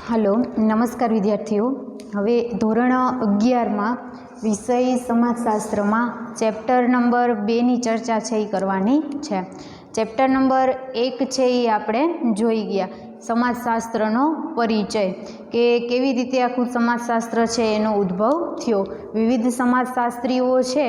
Hello, નમસ્કાર વિદ્યાર્થીઓ. હવે ધોરણ 11માં વિષય સમાજશાસ્ત્રમાં ચેપ્ટર નંબર 2ની ચર્ચા છે એ કરવાની છે. ચેપ્ટર નંબર 1 છે એ આપણે જોઈ ગયા, સમાજશાસ્ત્રનો પરિચય, કે કેવી રીતે આખું સમાજશાસ્ત્ર છે એનો ઉદ્ભવ થયો. વિવિધ સમાજશાસ્ત્રીઓ છે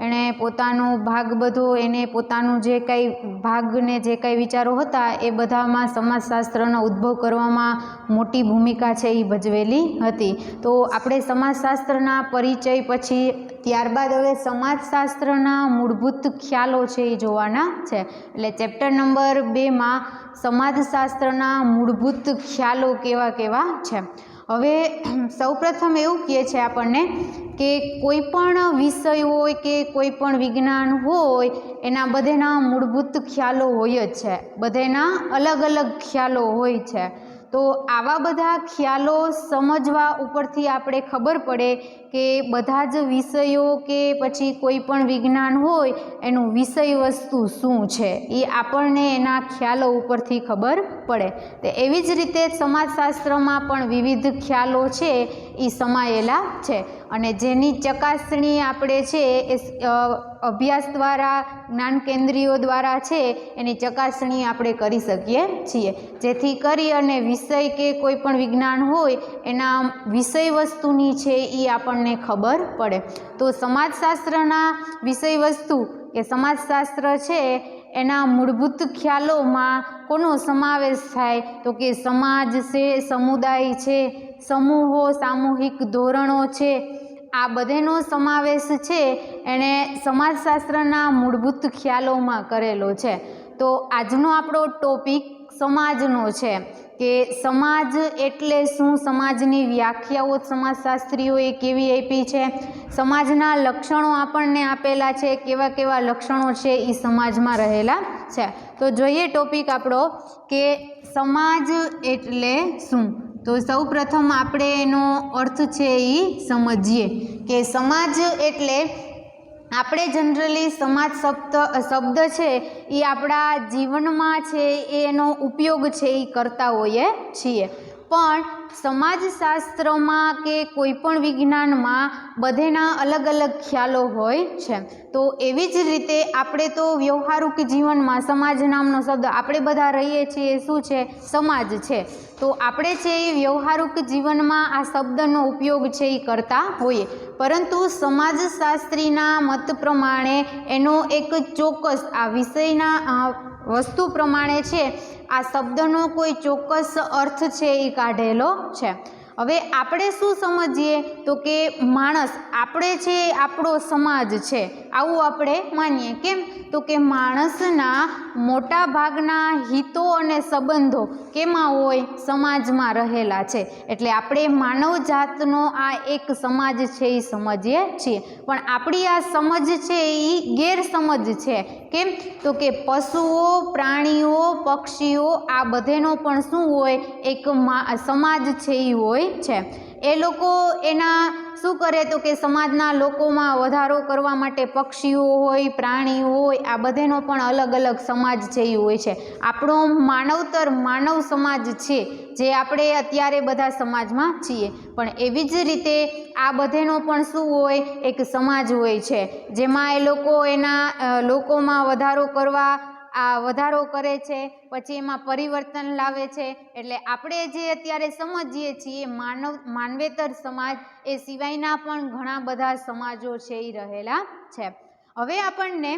એણે પોતાનો ભાગ બધો, એને પોતાનું જે કંઈ ભાગને જે કંઈ વિચારો હતા એ બધામાં સમાજશાસ્ત્રનો ઉદ્ભવ કરવામાં મોટી ભૂમિકા છે એ ભજવેલી હતી. તો આપણે સમાજશાસ્ત્રના પરિચય પછી ત્યારબાદ હવે સમાજશાસ્ત્રના મૂળભૂત ખ્યાલો છે એ જોવાના છે. એટલે ચેપ્ટર નંબર 2માં સમાજશાસ્ત્રના મૂળભૂત ખ્યાલો કેવા કેવા છે. હવે સૌપ્રથમ એવું કહે છે આપણને કે કોઈ પણ વિષય હોય કે કોઈ પણ વિજ્ઞાન હોય એના બધેના મૂળભૂત ખ્યાલો હોય જ છે, બધેના અલગ અલગ ખ્યાલો હોય છે. તો આવા બધા ખ્યાલો સમજવા ઉપરથી આપણે ખબર પડે કે બધા જ વિષયો કે પછી કોઈ પણ વિજ્ઞાન હોય એનું વિષય વસ્તુ શું છે એ આપણને એના ખ્યાલો ઉપરથી ખબર પડે. તો એવી જ રીતે સમાજશાસ્ત્રમાં પણ વિવિધ ખ્યાલો છે એ સમાયેલા છે, અને જેની ચકાસણી આપણે છે એ અભ્યાસ દ્વારા, જ્ઞાન કેન્દ્રીઓ દ્વારા છે એની ચકાસણી આપણે કરી શકીએ છીએ, જેથી કરી અને વિષય કે કોઈ પણ વિજ્ઞાન હોય એના વિષય વસ્તુની છે એ આપણને ખબર પડે. તો સમાજશાસ્ત્રના વિષય વસ્તુ કે સમાજશાસ્ત્ર છે એના મૂળભૂત ખ્યાલોમાં કોનો સમાવેશ થાય તો કે સમાજ છે, સમુદાય છે, સમૂહો, સામૂહિક ધોરણો છે, આ બધેનો સમાવેશ છે એણે સમાજશાસ્ત્રના મૂળભૂત ખ્યાલોમાં કરેલો છે. તો આજનો આપણો ટોપિક સમાજનો છે, કે સમાજ એટલે શું, સમાજની વ્યાખ્યાઓ સમાજશાસ્ત્રીઓએ કેવી આપી છે, સમાજના લક્ષણો આપણને આપેલા છે, કેવા કેવા લક્ષણો છે એ સમાજમાં રહેલા છે. તો જોઈએ ટોપિક આપણો કે સમાજ એટલે શું. તો સૌ પ્રથમ આપણે એનો અર્થ છે એ સમજીએ કે સમાજ એટલે આપણે જનરલી સમાજ શબ્દ છે એ આપણા જીવનમાં છે એનો ઉપયોગ છે એ કરતા હોઈએ છીએ, પણ સમાજશાસ્ત્રમાં કે કોઈ પણ વિજ્ઞાનમાં બધેના અલગ અલગ ખ્યાલો હોય છે. તો એવી જ રીતે આપણે તો વ્યવહારિક જીવનમાં સમાજ નામનો શબ્દ આપણે બધા રહીએ છીએ, શું છે, સમાજ છે. તો આપણે છે એ વ્યવહારિક જીવનમાં આ શબ્દનો ઉપયોગ છે એ કરતા હોઈએ, પરંતુ સમાજશાસ્ત્રીના મત પ્રમાણે એનો એક ચોક્કસ આ વિષયના વસ્તુ પ્રમાણે છે આ શબ્દનો કોઈ ચોક્કસ અર્થ છે એ કાઢેલો છે. હવે આપણે શું સમજીએ તો કે માણસ આપણે છે, આપણો સમાજ છે, આવું આપણે માનીએ. કેમ તો કે માણસના મોટા ભાગના હિતો અને સંબંધો કેમાં હોય, સમાજમાં રહેલા છે. એટલે આપણે માનવ જાતનો આ એક સમાજ છે એ સમજીએ છીએ, પણ આપણી આ સમજ છે એ ગેરસમજ છે. કેમ તો કે પશુઓ, પ્રાણીઓ, પક્ષીઓ આ બધેનો પણ શું હોય, એક સમાજ છે એ હોય છે. એ લોકો એના શું કરે તો કે સમાજના લોકોમાં વધારો કરવા માટે પક્ષીઓ હોય, પ્રાણીઓ હોય, આ બધેનો પણ અલગ અલગ સમાજ છે એ હોય છે. આપણો માનવતર માનવ સમાજ છે જે આપણે અત્યારે બધા સમાજમાં છીએ, પણ એવી જ રીતે આ બધેનો પણ શું હોય, એક સમાજ હોય છે, જેમાં એ લોકો એના લોકોમાં વધારો કરવા વધારો કરે છે, પછી એમાં પરિવર્તન લાવે છે. એટલે આપણે જે અત્યારે સમજીએ છીએ માનવેતર સમાજ, એ સિવાયના પણ ઘણા બધા સમાજો છે એ રહેલા છે. હવે આપણને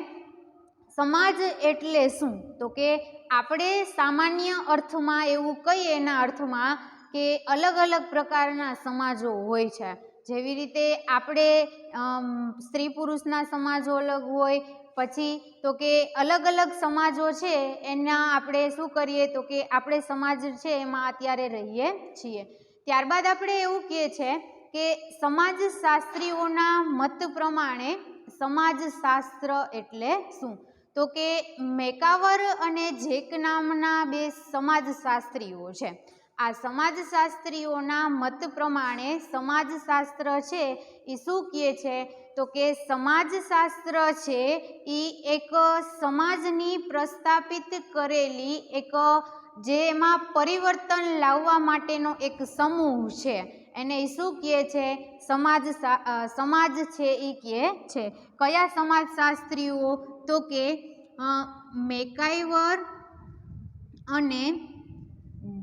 સમાજ એટલે શું તો કે આપણે સામાન્ય અર્થમાં એવું કહીએ, એના અર્થમાં કે અલગ અલગ પ્રકારના સમાજો હોય છે. જેવી રીતે આપણે સ્ત્રી પુરુષના સમાજો અલગ હોય, પછી તો કે અલગ અલગ સમાજો છે એના આપણે શું કરીએ તો કે આપણે સમાજ છે એમાં અત્યારે રહીએ છીએ. ત્યારબાદ આપણે એવું કહે છે કે સમાજશાસ્ત્રીઓના મત પ્રમાણે સમાજશાસ્ત્ર એટલે શું તો કે મેકાવર અને જેક નામના બે સમાજશાસ્ત્રીઓ છે. આ સમાજશાસ્ત્રીઓના મત પ્રમાણે સમાજશાસ્ત્ર છે એ શું કહે છે તો કે સમાજશાસ્ત્ર છે એ એક સમાજની પ્રસ્થાપિત કરેલી એક જેમાં પરિવર્તન લાવવા માટેનો એક સમૂહ છે એને શું કહે છે? સમાજ છે એ કહે છે. કયા સમાજશાસ્ત્રીઓ? તો કે મેકાઇવર અને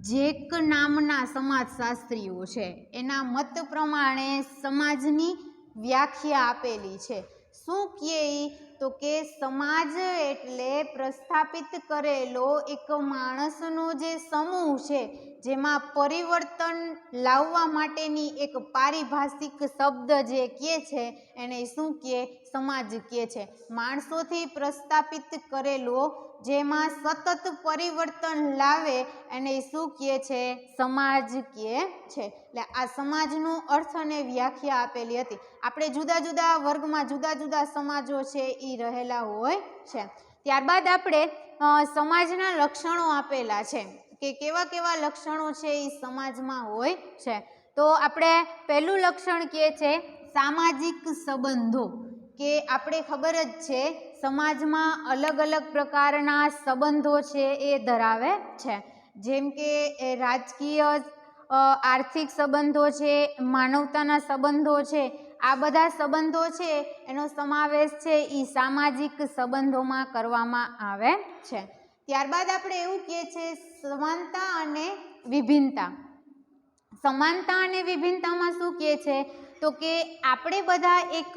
જેક નામના સમાજશાસ્ત્રીઓ છે. એના મત પ્રમાણે સમાજની વ્યાખ્યા આપેલી છે. શું કહે? તો કે સમાજ એટલે પ્રસ્થાપિત કરેલો એક માણસનો જે સમૂહ છે જેમાં પરિવર્તન લાવવા માટેની એક પારિભાષિક શબ્દ જે કહે છે એને શું કહે? સમાજ કહે છે. માણસોથી પ્રસ્થાપિત કરેલો જેમાં સતત પરિવર્તન લાવે એને શું કહે છે? સમાજ કહે છે. એટલે આ સમાજનો અર્થ અને વ્યાખ્યા આપેલી હતી. આપણે જુદા જુદા વર્ગમાં જુદા જુદા સમાજો છે એ રહેલા હોય છે. ત્યારબાદ આપણે સમાજના લક્ષણો આપેલા છે કે કેવા કેવા લક્ષણો છે એ સમાજમાં હોય છે. તો આપણે પહેલું લક્ષણ કહે છે સામાજિક સંબંધો, કે આપણે ખબર જ છે સમાજમાં અલગ અલગ પ્રકારના સંબંધો છે એ ધરાવે છે. જેમ કે રાજકીય, આર્થિક સંબંધો છે, માનવતાના સંબંધો છે, આ બધા સંબંધો છે એનો સમાવેશ છે એ સામાજિક સંબંધોમાં કરવામાં આવે છે. ત્યારબાદ આપણે એવું કહીએ છીએ સમાનતા અને વિભિન્નતા. સમાનતા અને વિભિન્નતામાં શું કહે છે? તો કે આપણે બધા એક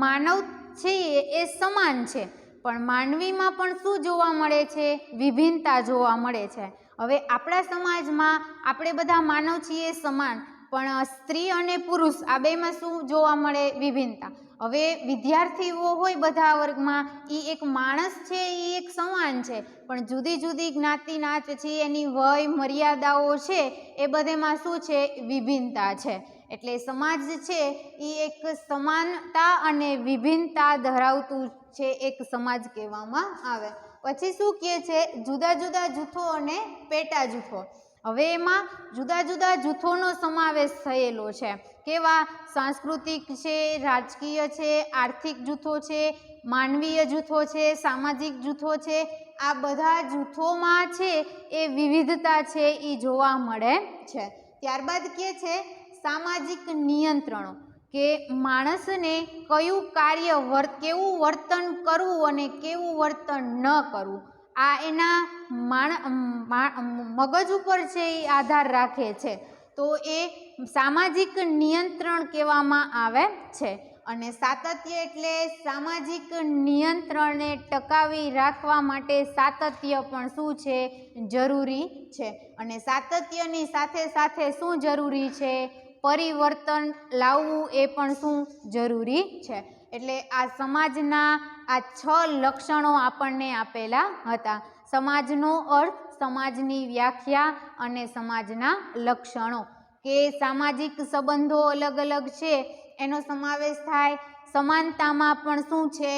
માનવ છીએ એ સમાન છે, પણ માનવીમાં પણ શું જોવા મળે છે? વિભિન્નતા જોવા મળે છે. હવે આપણા સમાજમાં આપણે બધા માનવ છીએ સમાન, પણ સ્ત્રી અને પુરુષ આ બેમાં શું જોવા મળે? વિભિન્નતા. હવે વિદ્યાર્થીઓ હોય બધા વર્ગમાં એ એક માણસ છે એ એક સમાન છે, પણ જુદી જુદી જ્ઞાતિના છે એની વય મર્યાદાઓ છે એ બધેમાં શું છે? વિભિન્નતા છે. એટલે સમાજ છે એ એક સમાનતા અને વિભિન્નતા ધરાવતું છે એક સમાજ કહેવામાં આવે. પછી શું કહે છે? જુદા જુદા જૂથો અને પેટા જૂથો. હવે એમાં જુદા જુદા જૂથોનો સમાવેશ થયેલો છે. કેવા? સાંસ્કૃતિક છે, રાજકીય છે, આર્થિક જૂથો છે, માનવીય જૂથો છે, સામાજિક જૂથો છે. આ બધા જૂથોમાં છે એ વિવિધતા છે એ જોવા મળે છે. ત્યારબાદ કહે છે સામાજિક નિયંત્રણો, કે માણસને કયું કાર્ય કેવું વર્તન કરવું અને કેવું વર્તન ન કરવું આ એના મગજ ઉપર છે એ આધાર રાખે છે. તો એ સામાજિક નિયંત્રણ કહેવામાં આવે છે. અને સાતત્ય એટલે સામાજિક નિયંત્રણને ટકાવી રાખવા માટે સાતત્ય પણ શું છે? જરૂરી છે. અને સાતત્યની સાથે સાથે શું જરૂરી છે? પરિવર્તન લાવવું એ પણ શું જરૂરી છે. એટલે આ સમાજના આ 6 લક્ષણો આપણને આપેલા હતા. સમાજનો અર્થ, સમાજની વ્યાખ્યા અને સમાજના લક્ષણો. કે સામાજિક સંબંધો અલગ અલગ છે એનો સમાવેશ થાય. સમાનતામાં પણ શું છે?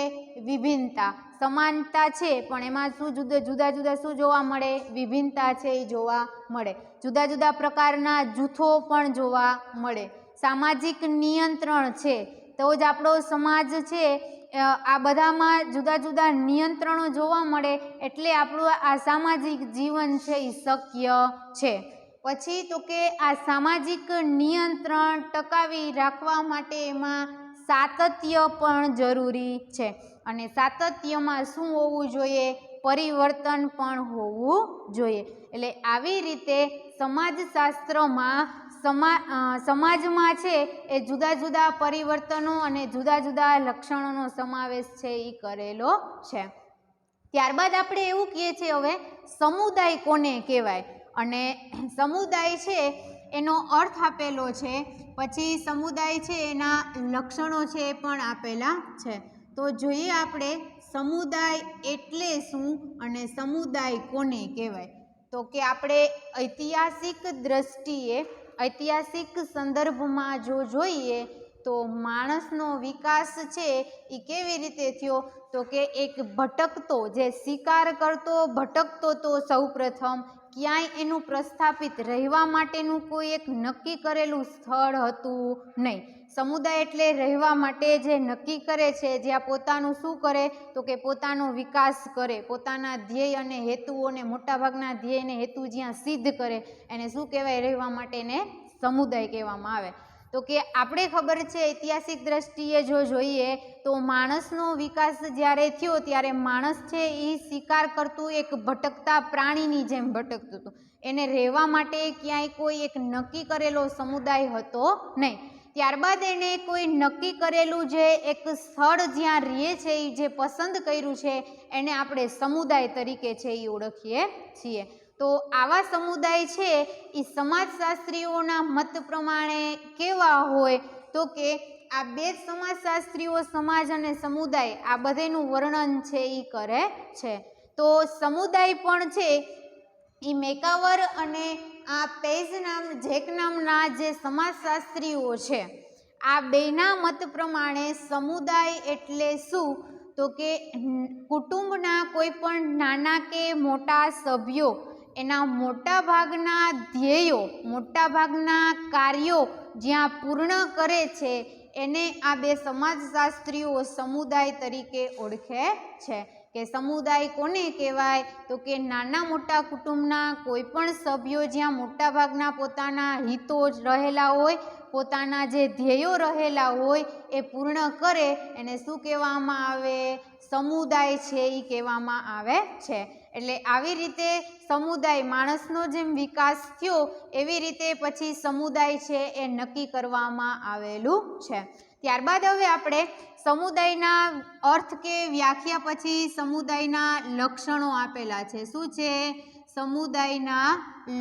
વિભિન્નતા. સમાનતા છે પણ એમાં શું જુદા જુદા શું જોવા મળે? વિભિન્નતા છે એ જોવા મળે. જુદા જુદા પ્રકારના જૂથો પણ જોવા મળે. સામાજિક નિયંત્રણ છે તો જ આપણો સમાજ છે આ બધામાં જુદા જુદા નિયંત્રણો જોવા મળે એટલે આપણું આ સામાજિક જીવન છે એ શક્ય છે. પછી તો કે આ સામાજિક નિયંત્રણ ટકાવી રાખવા માટે એમાં સાતત્ય પણ જરૂરી છે. અને સાતત્યમાં શું હોવું જોઈએ? પરિવર્તન પણ હોવું જોઈએ. એટલે આવી રીતે સમાજશાસ્ત્રમાં સમાજમાં છે એ જુદા જુદા પરિવર્તનો અને જુદા જુદા લક્ષણોનો સમાવેશ છે એ કરેલો છે. ત્યારબાદ આપણે એવું કહીએ છીએ હવે સમુદાય કોને કહેવાય? અને સમુદાય છે એનો અર્થ આપેલો છે. પછી સમુદાય છે એના લક્ષણો છે એ પણ આપેલા છે. તો જોઈએ આપણે સમુદાય એટલે શું અને સમુદાય કોને કહેવાય. તો કે આપણે ઐતિહાસિક દ્રષ્ટિએ, ઐતિહાસિક સંદર્ભમાં જો જોઈએ તો માણસનો વિકાસ છે એ કેવી રીતે થયો? તો કે એક ભટકતો, જે શિકાર કરતો ભટકતો તો સૌપ્રથમ ક્યાંય એનું પ્રસ્થાપિત રહેવા માટેનું કોઈ એક નક્કી કરેલું સ્થળ હતું નહીં. સમુદાય એટલે રહેવા માટે જે નક્કી કરે છે, જ્યાં પોતાનું શું કરે તો કે પોતાનો વિકાસ કરે, પોતાના ધ્યેય અને હેતુઓને, મોટાભાગના ધ્યેય અને હેતુ જ્યાં સિદ્ધ કરે એને શું કહેવાય? રહેવા માટેને સમુદાય કહેવામાં આવે. તો કે આપણે ખબર છે ઐતિહાસિક દ્રષ્ટિએ જો જોઈએ તો માણસનો વિકાસ જ્યારે થયો ત્યારે માણસ છે એ શિકાર કરતું એક ભટકતા પ્રાણીની જેમ ભટકતું હતું. એને રહેવા માટે ક્યાંય કોઈ એક નક્કી કરેલો સમુદાય હતો નહીં. ત્યારબાદ એને કોઈ નક્કી કરેલું જે એક સ્થળ જ્યાં રહે છે એ જે પસંદ કર્યું છે એને આપણે સમુદાય તરીકે છે એ ઓળખીએ છીએ. તો આવા સમુદાય છે એ સમાજશાસ્ત્રીઓના મત પ્રમાણે કેવા હોય તો કે આ બે સમાજશાસ્ત્રીઓ સમાજ અને સમુદાય આ બધેનું વર્ણન છે એ કરે છે. તો સમુદાય પણ છે એ મેકાવર અને આ જેક નામના જે સમાજશાસ્ત્રીઓ છે આ બેના મત પ્રમાણે સમુદાય એટલે શું તો કે કુટુંબના કોઈ પણ નાના કે મોટા સભ્યો એના મોટા ભાગના ધ્યેયો, મોટા ભાગના કાર્યો જ્યાં પૂર્ણ કરે છે એને આ બે સમાજશાસ્ત્રીઓ સમુદાય તરીકે ઓળખે છે. કે સમુદાય કોને કહેવાય તો કે નાના મોટા કુટુંબના કોઈ પણ સભ્યો જ્યાં મોટા ભાગના પોતાના હિતો જ રહેલા હોય, પોતાના જે ધ્યેયો રહેલા હોય એ પૂર્ણ કરે એને શું કહેવામાં આવે? સમુદાય છે એ કહેવામાં આવે છે. એટલે આવી રીતે સમુદાય, માણસનો જેમ વિકાસ થયો એવી રીતે પછી સમુદાય છે એ નક્કી કરવામાં આવેલું છે. ત્યારબાદ હવે આપણે સમુદાયના અર્થ કે વ્યાખ્યા પછી સમુદાયના લક્ષણો આપેલા છે. શું છે? સમુદાયના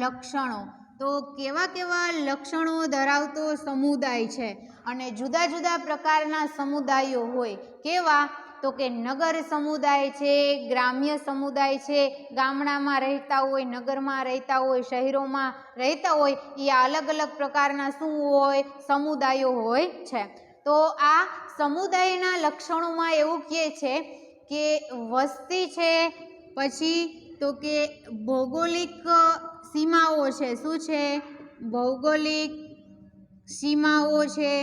લક્ષણો. તો કેવા કેવા લક્ષણો ધરાવતો સમુદાય છે અને જુદા જુદા પ્રકારના સમુદાયો હોય. કેવા? તો કે નગર સમુદાય છે, ગ્રામ્ય સમુદાય છે, ગામડામાં રહેતા હોય, નગરમાં રહેતા હોય, શહેરોમાં રહેતા હોય, એ અલગ અલગ પ્રકારના શું હોય? સમુદાયો હોય છે. તો આ સમુદાયના લક્ષણોમાં એવું કહે છે કે વસ્તી છે, પછી તો કે ભૌગોલિક સીમાઓ છે. શું છે? ભૌગોલિક સીમાઓ છે.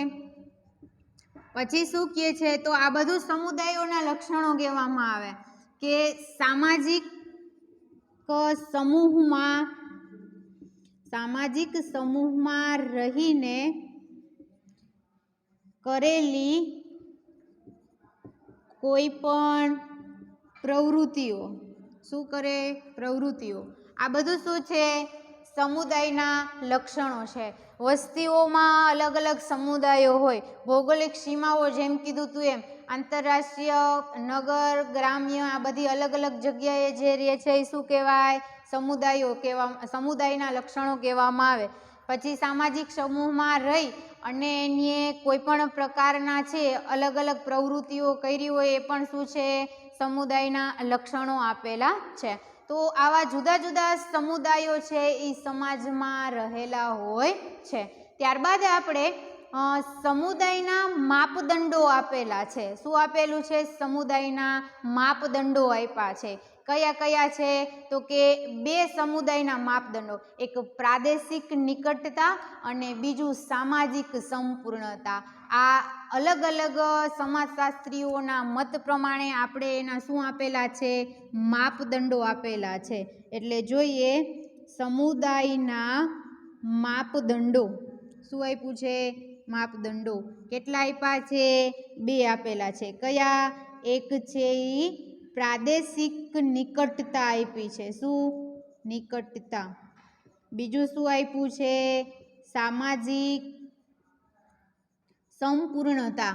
પછી શું કહે છે? તો આ બધું સમુદાયોના લક્ષણો કહેવામાં આવે કે સામાજિક સમૂહમાં રહીને કરેલી કોઈ પણ પ્રવૃત્તિઓ. શું કરે? પ્રવૃત્તિઓ. આ બધું શું છે? સમુદાયના લક્ષણો છે. વસ્તીઓમાં અલગ અલગ સમુદાયો હોય, ભૌગોલિક સીમાઓ જેમ કીધું તું એમ, આંતરરાષ્ટ્રીય, નગર, ગ્રામ્ય આ બધી અલગ અલગ જગ્યાએ જે રહે છે એ શું કહેવાય? સમુદાયો સમુદાયના લક્ષણો કહેવામાં આવે. પછી સામાજિક સમૂહમાં રહી અને એની કોઈ પણ પ્રકારના છે અલગ અલગ પ્રવૃત્તિઓ કરી હોય એ પણ શું છે? સમુદાયના લક્ષણો આપેલા છે. તો આવા જુદા જુદા સમુદાયો છે એ સમાજમાં રહેલા હોય છે. ત્યારબાદ આપણે સમુદાયના માપદંડો આપેલા છે. શું આપેલું છે? સમુદાયના માપદંડો આપ્યા છે. કયા કયા છે? તો કે બે સમુદાયના માપદંડો, એક પ્રાદેશિક નિકટતા અને બીજું સામાજિક સંપૂર્ણતા. આ અલગ અલગ સમાજશાસ્ત્રીઓના મત પ્રમાણે આપણે એના શું આપેલા છે? માપદંડો આપેલા છે. એટલે જોઈએ સમુદાયના માપદંડો. શું આપ્યું છે? માપદંડો. કેટલા આપ્યા છે? બે આપેલા છે. કયા? એક છે એ પ્રાદેશિક નિકટતા આપી છે. શું? નિકટતા. બીજું શું આપ્યું છે? સામાજિક સંપૂર્ણતા.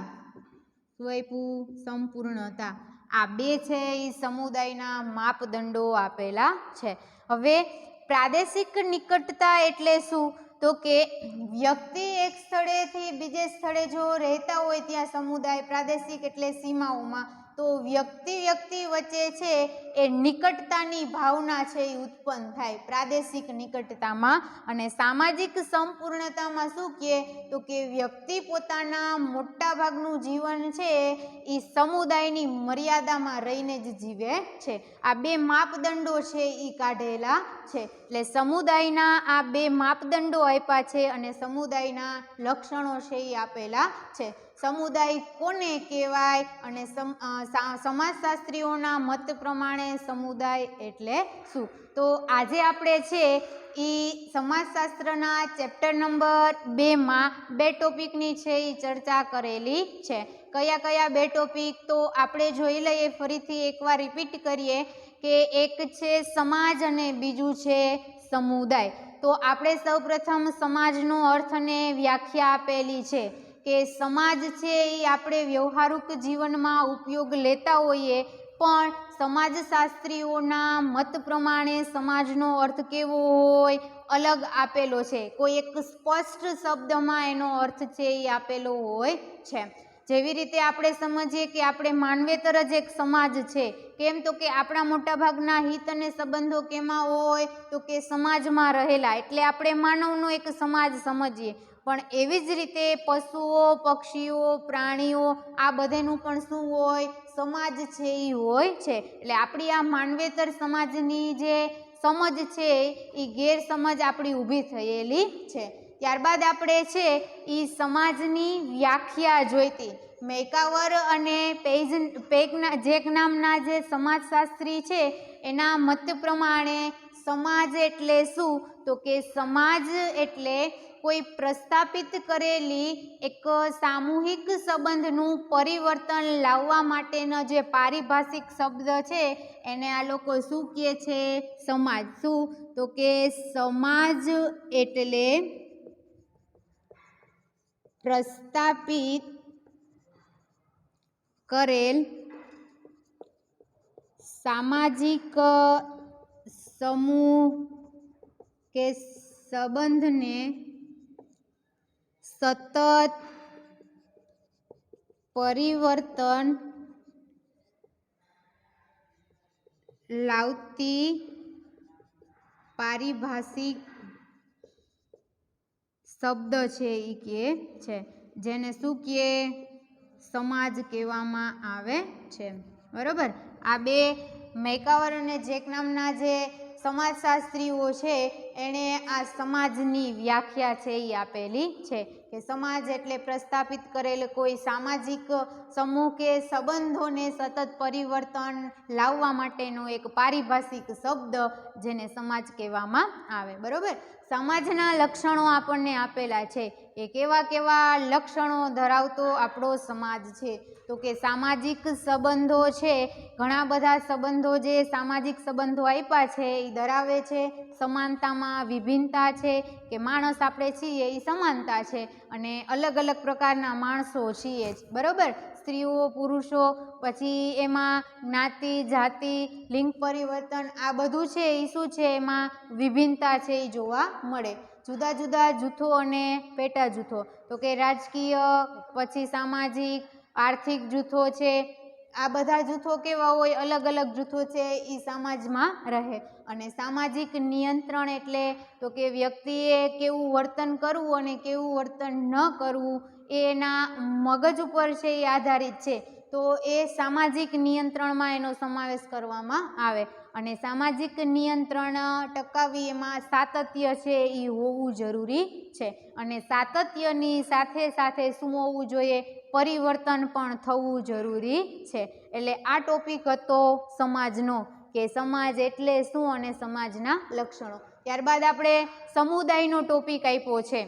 શું આપ્યું? સંપૂર્ણતા. આ બે છે એ સમુદાયના માપદંડો આપેલા છે. હવે પ્રાદેશિક નિકટતા એટલે શું? તો કે વ્યક્તિ એક સ્થળેથી બીજે સ્થળે જો રહેતા હોય ત્યાં સમુદાય, પ્રાદેશિક એટલે સીમાઓમાં, તો વ્યક્તિ વચ્ચે છે એ નિકટતાની ભાવના છે એ ઉત્પન્ન થાય પ્રાદેશિક નિકટતામાં. અને સામાજિક સંપૂર્ણતામાં શું કહે તો કે વ્યક્તિ પોતાના મોટા ભાગનું જીવન છે એ સમુદાયની મર્યાદામાં રહીને જ જીવે છે. આ બે માપદંડો છે એ કાઢેલા છે. એટલે સમુદાયના આ બે માપદંડો આપ્યા છે અને સમુદાયના લક્ષણો છે એ આપેલા છે. સમુદાય કોને કહેવાય અને સમાજશાસ્ત્રીઓના મત પ્રમાણે સમુદાય એટલે શું? તો આજે આપણે છે એ સમાજશાસ્ત્રના ચેપ્ટર નંબર 2માં બે ટોપિકની છે એ ચર્ચા કરેલી છે. કયા કયા બે ટોપિક તો આપણે જોઈ લઈએ, ફરીથી એકવાર રિપીટ કરીએ કે એક છે સમાજ અને બીજું છે સમુદાય. તો આપણે સૌપ્રથમ સમાજનો અર્થ અને વ્યાખ્યા આપેલી છે કે સમાજ છે એ આપણે વ્યવહારિક જીવનમાં ઉપયોગ લેતા હોઈએ, પણ સમાજશાસ્ત્રીઓના મત પ્રમાણે સમાજનો અર્થ કેવો હોય અલગ આપેલો છે. કોઈ એક સ્પષ્ટ શબ્દમાં એનો અર્થ છે એ આપેલો હોય છે. જેવી રીતે આપણે સમજીએ કે આપણે માનવેતર જ એક સમાજ છે. કેમ તો કે આપણા મોટાભાગના હિત અને સંબંધો કેમાં હોય તો કે સમાજમાં રહેલા, એટલે આપણે માનવનો એક સમાજ સમજીએ. પણ એવી જ રીતે પશુઓ, પક્ષીઓ, પ્રાણીઓ આ બધાનું પણ શું હોય સમાજ છે એ હોય છે. એટલે આપણી આ માનવેતર સમાજની જે સમજ છે એ ગેરસમજ આપણી ઊભી થયેલી છે. ત્યારબાદ આપણે છે એ સમાજની વ્યાખ્યા જોઈતી. મેકાવર અને જેક નામના જે સમાજશાસ્ત્રી છે એના મત પ્રમાણે સમાજ એટલે શું તો કે સમાજ એટલે કોઈ પ્રસ્થાપિત કરેલી એક સામૂહિક સંબંધનું પરિવર્તન લાવવા માટેનો જે પારિભાષિક શબ્દ છે એને આ લોકો શું કહે છે? સમાજ. શું તો કે સમાજ એટલે પ્રસ્થાપિત કરેલ સામાજિક સમૂહ કે સંબંધને સતત પરિવર્તન લાવતી પારિભાષિક શબ્દ છે એ કહે છે, જેને શું કહે? સમાજ કહેવામાં આવે છે. બરોબર. આ બે મેકાવર અને જેક નામના જે સમાજશાસ્ત્રીઓ છે એણે આ સમાજની વ્યાખ્યા છે એ આપેલી છે કે સમાજ એટલે પ્રસ્થાપિત કરેલ કોઈ સામાજિક સમૂહ કે સંબંધોને સતત પરિવર્તન લાવવા માટેનો એક પારિભાષિક શબ્દ જેને સમાજ કહેવામાં આવે. બરોબર. સમાજના લક્ષણો આપણને આપેલા છે. એ કેવા કેવા લક્ષણો ધરાવતો આપણો સમાજ છે તો કે સામાજિક સંબંધો છે, ઘણા બધા સંબંધો જે સામાજિક સંબંધો આપ્યા છે એ ધરાવે છે. સમાનતામાં વિભિન્નતા છે કે માણસ આપણે છીએ એ સમાનતા છે અને અલગ અલગ પ્રકારના માણસો છીએ જ. બરોબર. સ્ત્રીઓ, પુરુષો, પછી એમાં જ્ઞાતિ, જાતિ, લિંગ પરિવર્તન આ બધું છે એ શું છે? એમાં વિભિન્નતા છે એ જોવા મળે. જુદા જુદા જૂથો અને પેટા જૂથો તો કે રાજકીય, પછી સામાજિક, આર્થિક જૂથો છે. આ બધા જૂથો કેવા હોય? અલગ અલગ જૂથો છે એ સમાજમાં રહે. અને સામાજિક નિયંત્રણ એટલે તો કે વ્યક્તિએ કેવું વર્તન કરવું અને કેવું વર્તન ન કરવું એના મગજ ઉપર છે એ આધારિત છે. તો એ સામાજિક નિયંત્રણમાં એનો સમાવેશ કરવામાં આવે. અને સામાજિક નિયંત્રણ ટકાવી એમાં સાતત્ય છે એ હોવું જરૂરી છે. અને સાતત્યની સાથે સાથે શું હોવું જોઈએ? પરિવર્તન પણ થવું જરૂરી છે. એટલે આ ટોપિક હતો સમાજનો કે સમાજ એટલે શું અને સમાજના લક્ષણો. ત્યારબાદ આપણે સમુદાયનો ટોપિક આપ્યો છે.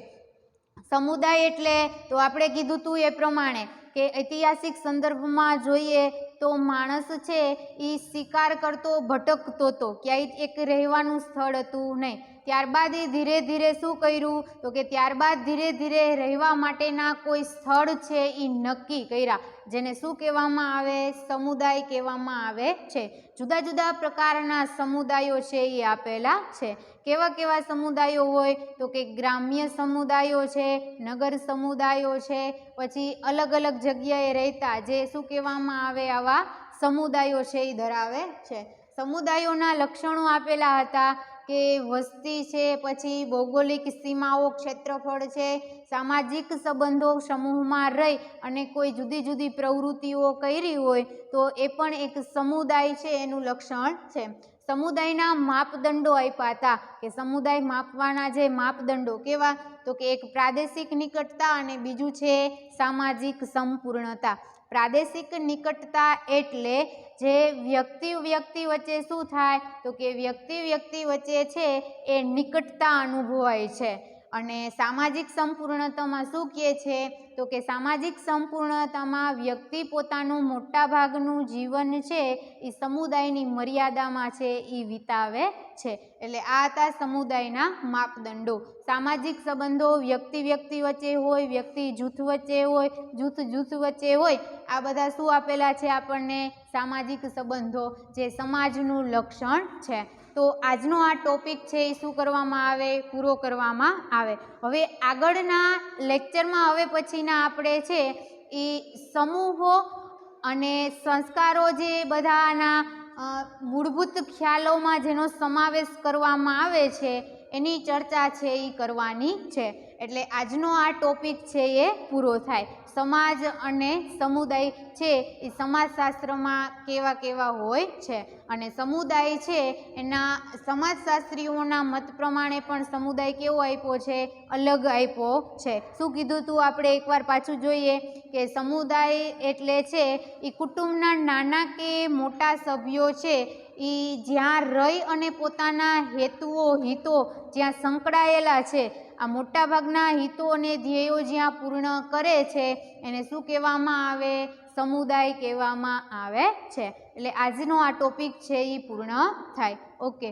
સમુદાય એટલે તો આપણે કીધું હતું એ પ્રમાણે કે ઐતિહાસિક સંદર્ભમાં જોઈએ તો માણસ છે એ શિકાર કરતો ભટકતો હતો, ક્યાંય એક રહેવાનું સ્થળ હતું નહીં. ત્યારબાદ એ ધીરે ધીરે શું કર્યું તો કે ત્યારબાદ ધીરે ધીરે રહેવા માટેના કોઈ સ્થળ છે એ નક્કી કર્યા, જેને શું કહેવામાં આવે? સમુદાય કહેવામાં આવે છે. જુદા જુદા પ્રકારના સમુદાયો છે એ આપેલા છે. કેવા કેવા સમુદાયો હોય તો કે ગ્રામ્ય સમુદાયો છે, નગર સમુદાયો છે, પછી અલગ અલગ જગ્યાએ રહેતા જે શું કહેવામાં આવે? આવા સમુદાયો છે એ ધરાવે છે. સમુદાયોના લક્ષણો આપેલા હતા કે વસ્તી છે, પછી ભૌગોલિક સીમાઓ, ક્ષેત્રફળ છે, સામાજિક સંબંધો, સમૂહમાં રહી અને કોઈ જુદી જુદી પ્રવૃત્તિઓ કરી હોય તો એ પણ એક સમુદાય છે એનું લક્ષણ છે. સમુદાયના માપદંડો આપ્યા હતા કે સમુદાય માપવાના જે માપદંડો કેવા તો કે એક પ્રાદેશિક નિકટતા અને બીજું છે સામાજિક સંપૂર્ણતા. પ્રાદેશિક નિકટતા એટલે જે વ્યક્તિ વ્યક્તિ વચ્ચે શું થાય તો કે વ્યક્તિ વ્યક્તિ વચ્ચે છે એ નિકટતા અનુભવાય છે. અને સામાજિક સંપૂર્ણતામાં શું કહે છે તો કે સામાજિક સંપૂર્ણતામાં વ્યક્તિ પોતાનું મોટા ભાગનું જીવન છે એ સમુદાયની મર્યાદામાં છે એ વિતાવે છે. એટલે આ હતા સમુદાયના માપદંડો. સામાજિક સંબંધો વ્યક્તિ વ્યક્તિ વચ્ચે હોય, વ્યક્તિ જૂથ વચ્ચે હોય, જૂથ જૂથ વચ્ચે હોય, આ બધા શું આપેલા છે આપણને? સામાજિક સંબંધો, જે સમાજનું લક્ષણ છે. તો આજનો આ ટોપિક છે એ શું કરવામાં આવે? પૂરો કરવામાં આવે. હવે આગળના લેક્ચરમાં હવે પછીના આપણે છે એ સમૂહો અને સંસ્કારો જે બધાના મૂળભૂત ખ્યાલોમાં જેનો સમાવેશ કરવામાં આવે છે એની ચર્ચા છે એ કરવાની છે. એટલે આજનો આ ટોપિક છે એ પૂરો થાય. સમાજ અને સમુદાય છે એ સમાજશાસ્ત્રમાં કેવા કેવા હોય છે અને સમુદાય છે એના સમાજશાસ્ત્રીઓના મત પ્રમાણે પણ સમુદાય કેવો આપ્યો છે? અલગ આપ્યો છે. શું કીધું તું આપણે એકવાર પાછું જોઈએ કે સમુદાય એટલે છે એ કુટુંબના નાના કે મોટા સભ્યો છે એ જ્યાં રહી અને પોતાના હેતુઓ હિતો જ્યાં સંકળાયેલા છે, આ મોટાભાગના હિતો અને ધ્યેયો જ્યાં પૂર્ણ કરે છે એને શું કહેવામાં આવે? સમુદાય કહેવામાં આવે છે. એટલે આજનો આ ટોપિક છે એ પૂર્ણ થાય. ઓકે.